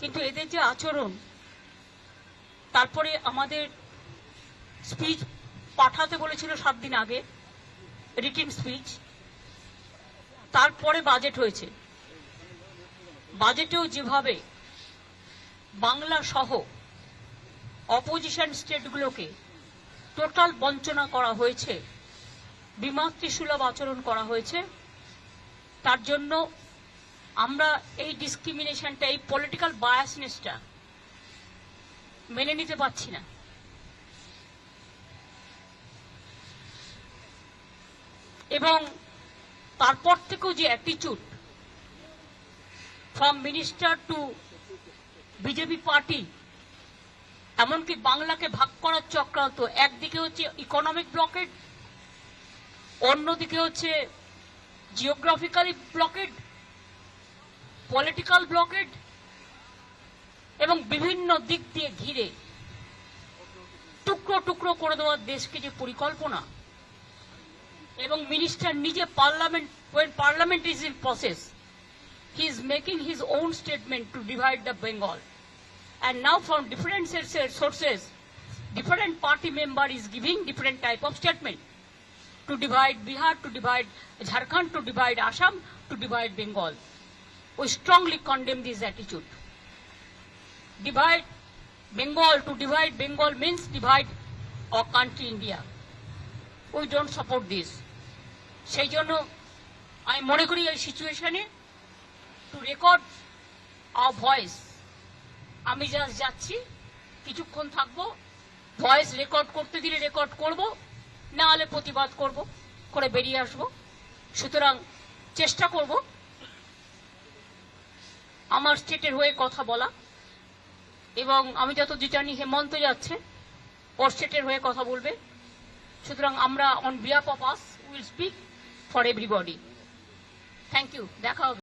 কিন্তু এদের যে আচরণ, তারপরে আমাদের স্পিচ পাঠাতে বলেছিল 7 দিন আগে, রিটেন স্পিচ, তারপরে বাজেট হয়েছে। বাজেটেও যেভাবে বাংলা সহ অপোজিশন স্টেটগুলোকে টোটাল বঞ্চনা করা হয়েছে, বিমাতৃসুলভ আচরণ করা হয়েছে, তার জন্য আমরা এই ডিসক্রিমিনেশনটা, এই পলিটিক্যাল বায়াসনেসটা মেনে নিতে পারছি না। এবং তারপর থেকেও যে attitude from minister two BJP party, এমনকি বাংলাকে ভাগ করার চক্রান্ত, একদিকে হচ্ছে ইকোনমিক ব্লকেড, অন্যদিকে হচ্ছে জিওগ্রাফিক্যালি ব্লকেড, পলিটিক্যাল ব্লকেড, এবং বিভিন্ন দিক দিয়ে ঘিরে টুকরো টুকরো করে দেওয়ার দেশকে যে পরিকল্পনা, এবং মিনিস্টার নিজে parliament is in process, he is making his own statement to divide the Bengal, and now from different sources different party member is giving different type of statement to divide Bihar, to divide Jharkhand, to divide Assam, to divide Bengal. We strongly condemn this attitude. Divide Bengal, to divide Bengal means divide our country India. We don't support this. সেই জন্য আমি মনে করি এই সিচুয়েশনে two record our voice, আমি just যাচ্ছি, কিছুক্ষণ থাকবো, ভয়েস রেকর্ড করতে দিলে রেকর্ড করব, না হলে প্রতিবাদ করব, করে বেরিয়ে আসব। সুতরাং চেষ্টা করব আমার স্টেটের হয়ে কথা বলা, এবং আমি যতদূর জানি হেমন্ত যাচ্ছে, ওর স্টেটের হয়ে কথা বলবে। সুতরাং আমরা on behalf of us will speak for everybody. Thank you, দেখা হবে।